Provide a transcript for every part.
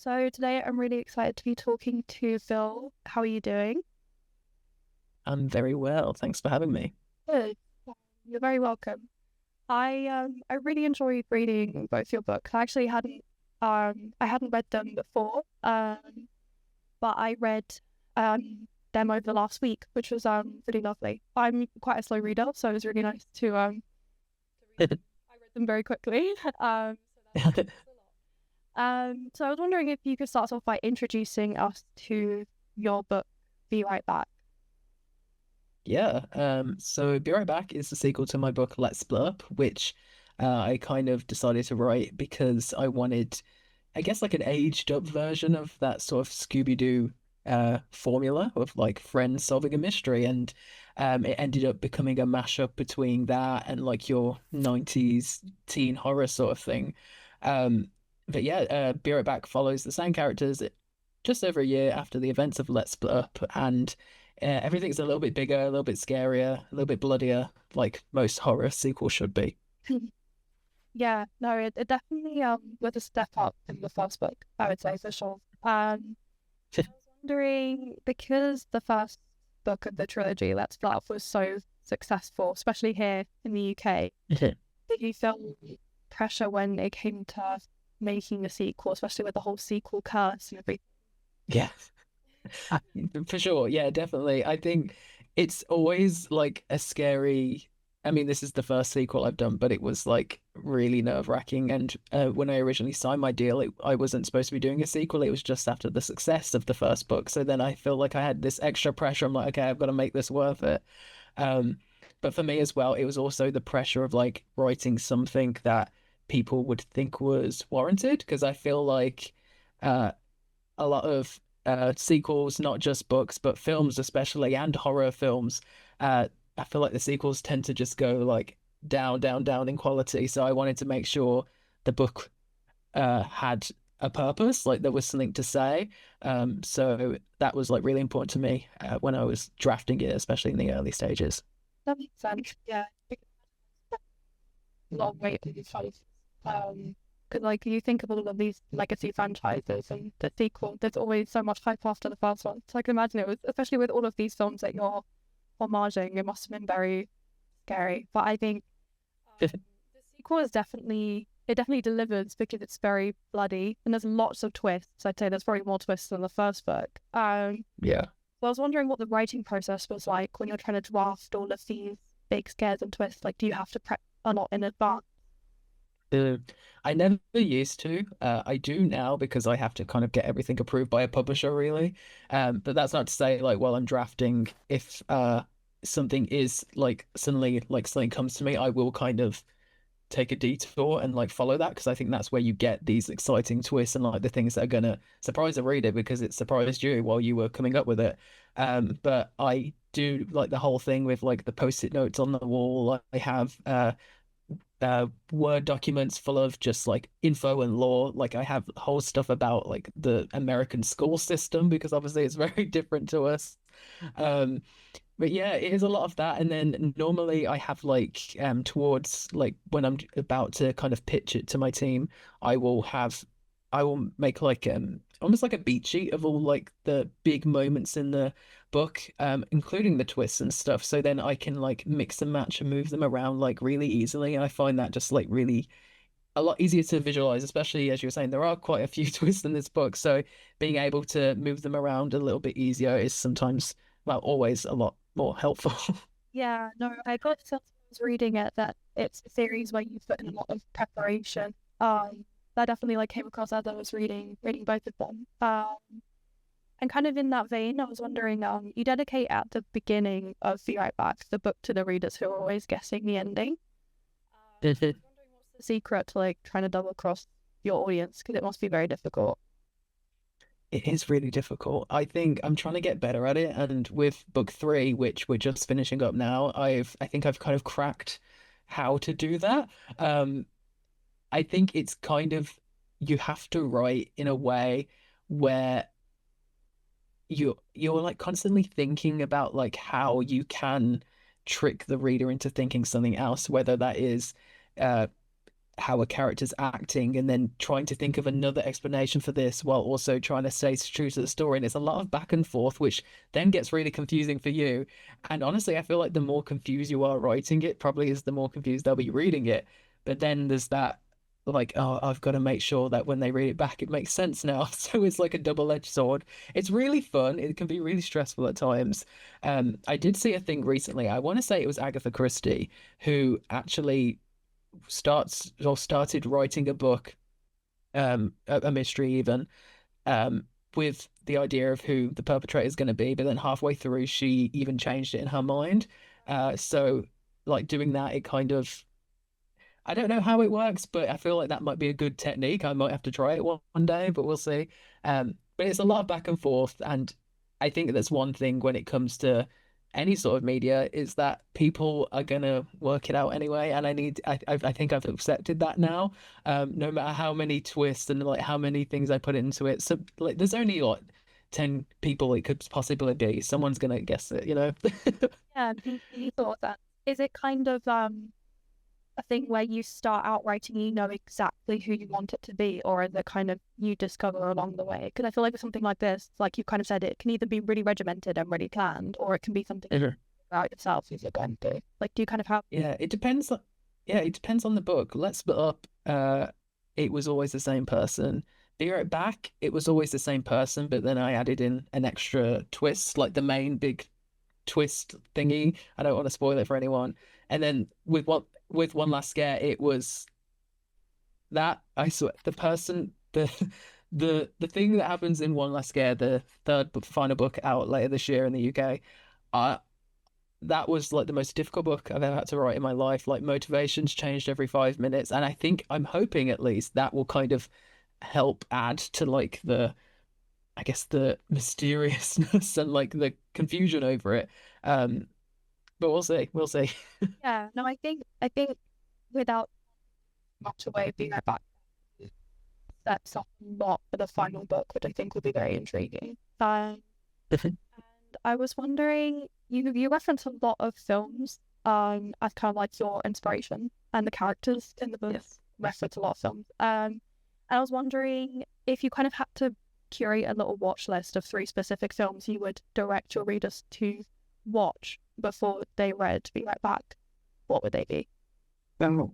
So today I'm really excited to be talking to Phil. How are you doing? I'm very well. Thanks for having me. Good. You're very welcome. I really enjoyed reading both your books. I hadn't read them before, but I read them over the last week, which was really lovely. I'm quite a slow reader, so it was really nice to read them. I read them very quickly. So that helps a lot. So I was wondering if you could start off by introducing us to your book, Be Right Back. Yeah. So Be Right Back is the sequel to my book Let's Blurp, which I kind of decided to write because I wanted, I guess, like an aged up version of that sort of Scooby-Doo formula of like friends solving a mystery. And it ended up becoming a mashup between that and like your 90s teen horror sort of thing. But yeah, Be Right Back follows the same characters just over a year after the events of Let's Split Up, and everything's a little bit bigger, a little bit scarier, a little bit bloodier, like most horror sequels should be. Yeah, no, it definitely was a step up in the first book, I would say for sure. I was wondering because the first book of the trilogy, Let's Laugh, was so successful, especially here in the UK, did you feel pressure when it came to making a sequel, especially with the whole sequel curse and everything? Yeah, for sure. Yeah, definitely. I think it's always like a scary. I mean, this is the first sequel I've done, but it was like really nerve-wracking. And when I originally signed my deal, I wasn't supposed to be doing a sequel. It was just after the success of the first book. So then I feel like I had this extra pressure. I'm like, okay, I've got to make this worth it. Um, but for me as well, it was also the pressure of like writing something that people would think was warranted, because I feel like uh, a lot of sequels, not just books, but films especially, and horror films. I feel like the sequels tend to just go like down, down, down in quality. So I wanted to make sure the book had a purpose, like there was something to say. So that was like really important to me when I was drafting it, especially in the early stages. That makes sense. Yeah, long way to these shows. Because like you think of all of these legacy franchises and the sequel, there's always so much hype after the first one. So I can imagine it was, especially with all of these films that you're homaging, it must have been very scary. But I think the sequel is definitely delivers because it's very bloody and there's lots of twists. I'd say there's probably more twists than the first book. Yeah. So I was wondering what the writing process was like when you're trying to draft all of these big scares and twists. Like, do you have to prep a lot in advance? Uh, I never used to. I do now because I have to kind of get everything approved by a publisher, really. But that's not to say, like, while I'm drafting, if something is like suddenly like something comes to me, I will kind of take a detour and like follow that, because I think that's where you get these exciting twists and like the things that are gonna surprise the reader because it surprised you while you were coming up with it. But I do like the whole thing with like the post-it notes on the wall. I have Word documents full of just like info and lore. Like I have whole stuff about like the American school system, because obviously it's very different to us. Um, but yeah, it is a lot of that. And then normally I have like towards like when I'm about to kind of pitch it to my team, I will have I will make like almost like a beat sheet of all like the big moments in the book, including the twists and stuff. So then I can like mix and match and move them around like really easily. And I find that just like really a lot easier to visualize, especially as you were saying, there are quite a few twists in this book. So being able to move them around a little bit easier is sometimes, well, always a lot more helpful. Yeah, no, I got the sense when I was reading it that it's a series where you put in a lot of preparation. That definitely like came across as I was reading both of them. And kind of in that vein, I was wondering, you dedicate at the beginning of Be Right Back the book to the readers who are always guessing the ending. I was wondering what's the secret to like trying to double cross your audience because it must be very difficult. It is really difficult. I think I'm trying to get better at it. And with book three, which we're just finishing up now, I think I've kind of cracked how to do that. Um, I think it's kind of you have to write in a way where you're like constantly thinking about like how you can trick the reader into thinking something else, whether that is uh how a character's acting and then trying to think of another explanation for this while also trying to stay true to the story. And it's a lot of back and forth, which then gets really confusing for you. And honestly, I feel like the more confused you are writing it, probably is the more confused they'll be reading it. But then there's that like, oh, I've got to make sure that when they read it back, it makes sense now. So it's like a double-edged sword. It's really fun. It can be really stressful at times. I did see a thing recently. I want to say it was Agatha Christie who actually started writing a book, a mystery even, with the idea of who the perpetrator is going to be, but then halfway through she even changed it in her mind. So like doing that, it kind of I don't know how it works, but I feel like that might be a good technique. I might have to try it one day, but we'll see. But it's a lot of back and forth, and I think that's one thing when it comes to any sort of media is that people are gonna work it out anyway, and I think I've accepted that now. No matter how many twists and like how many things I put into it, so like there's only like 10 people it could possibly be. Someone's gonna guess it, you know? Yeah, you thought that. Is it kind of a thing where you start out writing, you know exactly who you want it to be, or is it kind of you discover along the way? Because I feel like with something like this, like you kind of said, it can either be really regimented and really planned, or it can be something about yourself if you're going to. Like, do you kind of have? Yeah, it depends. Yeah, it depends on the book. Let's Split Up. It was always the same person. Be Right Back. It was always the same person, but then I added in an extra twist, like the main big twist thingy. I don't want to spoil it for anyone. And then with One Last Scare, it was that I swear the person the thing that happens in One Last Scare, the third but final book out later this year in the UK. I that was like the most difficult book I've ever had to write in my life. Like motivations changed every 5 minutes, and I think I'm hoping at least that will kind of help add to like I guess the mysteriousness and like the confusion over it. But we'll see. We'll see. Yeah, no, I think without much away being right back, that's a lot for the final book, which I think will be very intriguing. And I was wondering, you reference a lot of films as kind of like your inspiration, and the characters in the book Yes. reference a lot of films. And I was wondering if you kind of had to curate a little watch list of 3 specific films you would direct your readers to watch before they read Be Right Back, what would they be? Oh.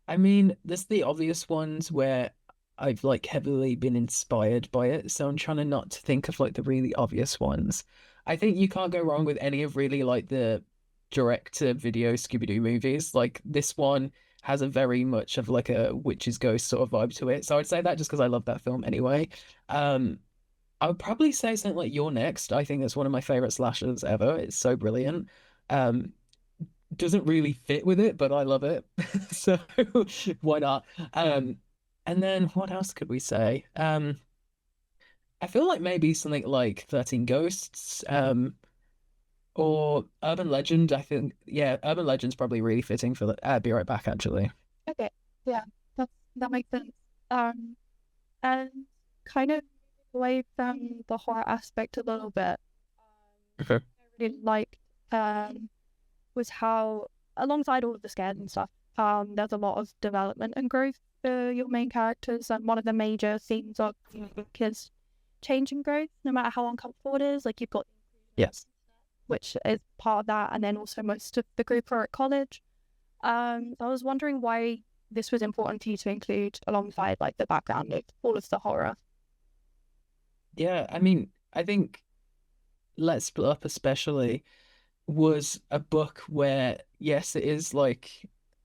I mean, there's the obvious ones where I've like heavily been inspired by it, so I'm trying to not to think of like the really obvious ones. I think you can't go wrong with any of really like the direct to video Scooby-Doo movies. Like this one has a very much of like a witch's ghost sort of vibe to it. So I'd say that just because I love that film anyway. Um, I would probably say something like You're Next. I think it's one of my favorite slashers ever. It's so brilliant. Um, doesn't really fit with it, but I love it. So why not? And then what else could we say? I feel like maybe something like 13 Ghosts, or Urban Legend. I think, yeah, Urban Legend's probably really fitting for the Be Right Back, actually. Okay, yeah, that makes sense. Um, and kind of away from the horror aspect a little bit, Okay. I really liked was how, alongside all of the scares and stuff, there's a lot of development and growth for your main characters, and one of the major themes of the book is change and growth, no matter how uncomfortable it is. Like you've got, Yes. which is part of that, and then also most of the group are at college. I was wondering why this was important to you to include alongside like the background of all of the horror. Yeah, I mean, I think Let's Split Up especially was a book where, yes, it is like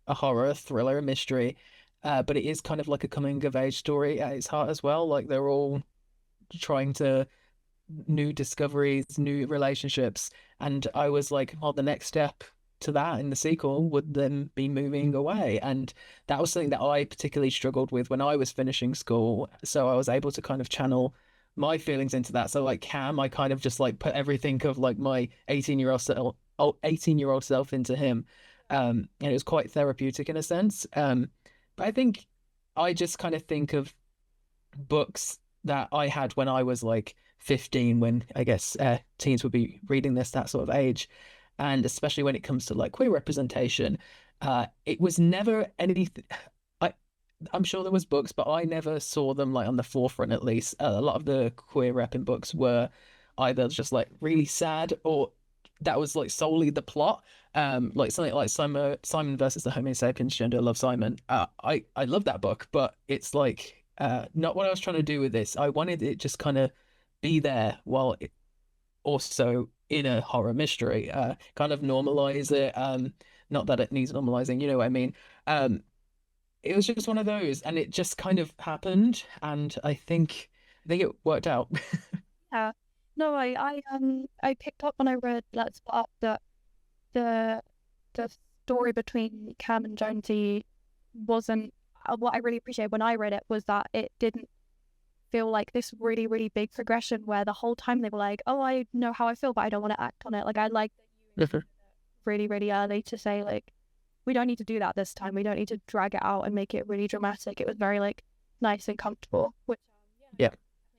a horror, thriller, a mystery, but it is kind of like a coming of age story at its heart as well. Like they're all trying to new discoveries, new relationships. And I was like, well, the next step to that in the sequel would then be moving away. And that was something that I particularly struggled with when I was finishing school. So I was able to kind of channel my feelings into that. So like Cam, I kind of just like put everything of like my 18-year-old self, 18-year-old self into him. And it was quite therapeutic in a sense. But I think I just kind of think of books that I had when I was like 15, when I guess teens would be reading this, that sort of age. And especially when it comes to like queer representation. It was never anything. I I'm sure there was books, but I never saw them like on the forefront at least. A lot of the queer rapping books were either just like really sad or that was like solely the plot. Like something like Simon versus the Homo sapiens gender love Simon. I love that book, but it's like not what I was trying to do with this. I wanted it just kind of be there while it also in a horror mystery, kind of normalize it. Not that it needs normalizing, you know what I mean? Um, it was just one of those, and it just kind of happened, and I think it worked out. Yeah. No, I picked up when I read Let's Split Up that the the story between Cam and Jonesy wasn't what I really appreciated when I read it was that it didn't feel like this really, really big progression where the whole time they were like, oh, I know how I feel, but I don't want to act on it. Like, I like that you really, really early to say, like, we don't need to do that this time. We don't need to drag it out and make it really dramatic. It was very, like, nice and comfortable, which, Yeah.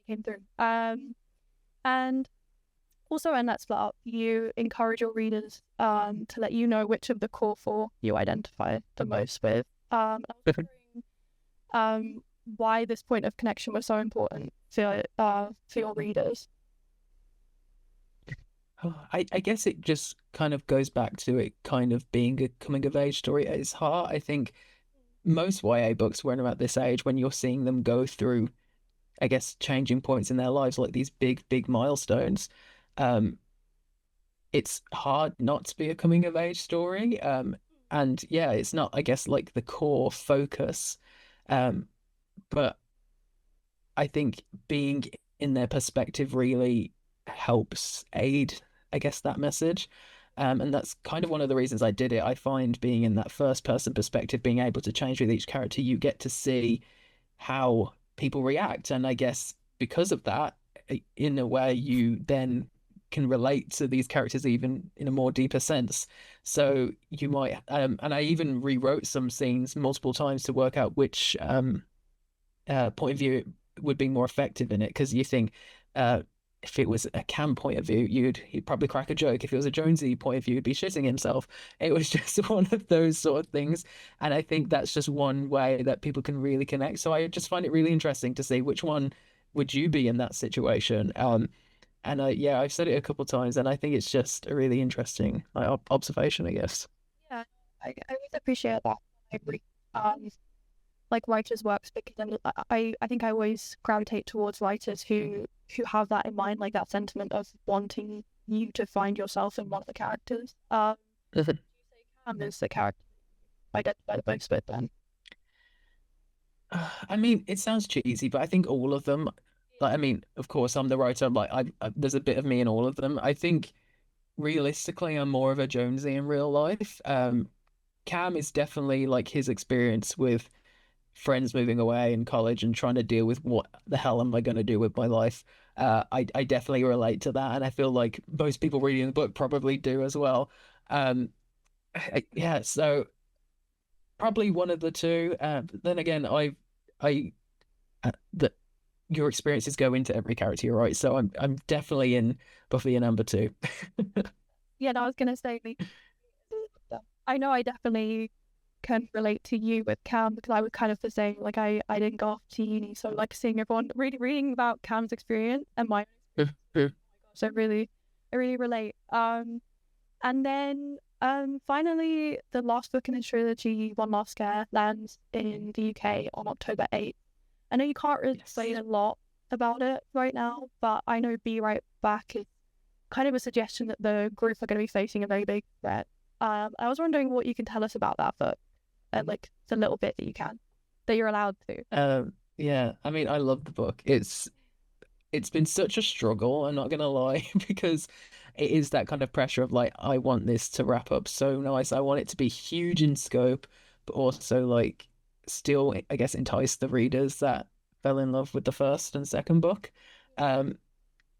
came through. And also in that split up, you encourage your readers to let you know which of the core four you identify the most with. I was wondering, why this point of connection was so important for your readers. I guess it just kind of goes back to it kind of being a coming of age story at its heart. I think most YA books, when about this age, when you're seeing them go through, I guess, changing points in their lives, like these big, big milestones, um, it's hard not to be a coming of age story. And yeah, it's not, I guess, like the core focus. Um, but I think being in their perspective really helps aid, I guess, that message. And that's kind of one of the reasons I did it. I find being in that first person perspective, being able to change with each character, you get to see how people react. And I guess because of that, in a way, you then can relate to these characters even in a more deeper sense. So you might, and I even rewrote some scenes multiple times to work out which point of view would be more effective in it because you think uh, if it was a Cam point of view, he'd probably crack a joke. If it was a Jonesy point of view, he'd be shitting himself. It was just one of those sort of things, and I think that's just one way that people can really connect. So I just find it really interesting to see which one would you be in that situation. And yeah, I've said it a couple of times, and I think it's just a really interesting like, observation, I guess. Yeah, I really appreciate that. I agree. Like writers' works because I think I always gravitate towards writers who have that in mind, like that sentiment of wanting you to find yourself in one of the characters. Cam is the character identified the most with then. I mean, it sounds cheesy, but I think all of them, like, I mean, of course, I'm the writer. Like, there's a bit of me in all of them. I think realistically, I'm more of a Jonesy in real life. Cam is definitely like his experience with friends moving away in college and trying to deal with what the hell am I going to do with my life. I definitely relate to that, and I feel like most people reading the book probably do as well. Um, yeah, so probably one of the two. But then again, I that your experiences go into every character, you're right? So I'm definitely in Buffy and Amber too. Yeah, no, I was gonna say I know I definitely can relate to you with Cam because I was kind of the same. Like I didn't go off to uni, so like seeing everyone reading about Cam's experience and my so I really relate. And then finally the last book in the trilogy, One Last Scare, lands in the UK on October 8th. I know you can't really say a lot about it right now, but I know Be Right Back is kind of a suggestion that the group are going to be facing a very big threat. I was wondering what you can tell us about that book, like the little bit that you can, that you're allowed to. Yeah, I mean, I love the book. It's been such a struggle, I'm not gonna lie, because it is that kind of pressure of like, I want this to wrap up so nice. I want it to be huge in scope, but also like still, I guess, entice the readers that fell in love with the first and second book. Um,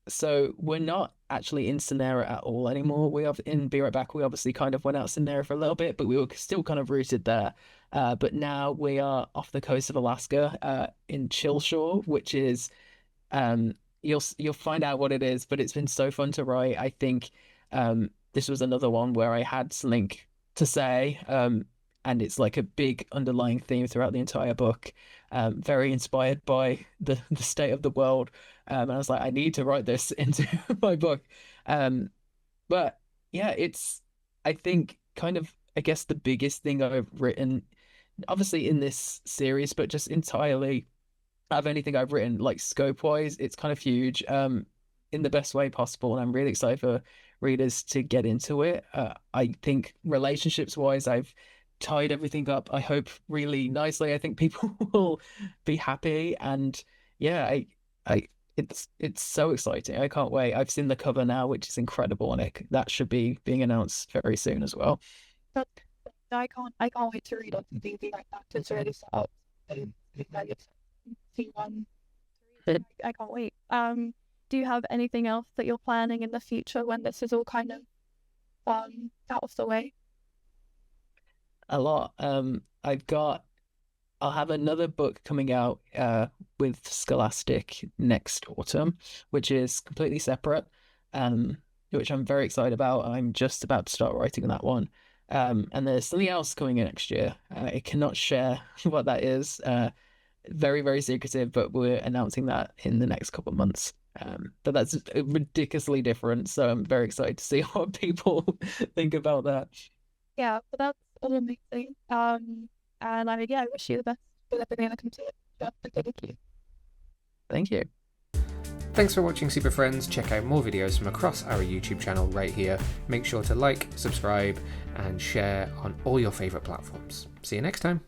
so we're not actually in Sanera at all anymore. We have in Be Right Back, we obviously kind of went out Sanera for a little bit, but we were still kind of rooted there. But now we are off the coast of Alaska, in Chillshore, which is you'll find out what it is, but it's been so fun to write. I think this was another one where I had something to say. and it's like a big underlying theme throughout the entire book. Very inspired by the state of the world. And I was like, I need to write this into my book. Um, but yeah, it's, I think, kind of, I guess, the biggest thing I've written, obviously in this series, but just entirely of anything I've written, like scope wise, it's kind of huge, in the best way possible. And I'm really excited for readers to get into it. I think relationships wise, I've tied everything up, I hope, really nicely. I think people will be happy. And yeah, I, it's so exciting. I can't wait. I've seen the cover now, which is incredible, and that should be being announced very soon as well. But I can't wait to read on something like that. It's already set up. And it's C1. I can't wait. Do you have anything else that you're planning in the future when this is all kind of out of the way? A lot. I'll have another book coming out with Scholastic next autumn, which is completely separate, um, which I'm very excited about. I'm just about to start writing that one. And there's something else coming in next year. I cannot share what that is. Very, very secretive, but we're announcing that in the next couple of months. But that's ridiculously different, so I'm very excited to see what people think about that. Yeah, but that's all amazing. And I wish you the best with everything that comes to it. Yeah, thank you. Thank you. Thanks for watching, Super Friends. Check out more videos from across our YouTube channel right here. Make sure to like, subscribe, and share on all your favourite platforms. See you next time.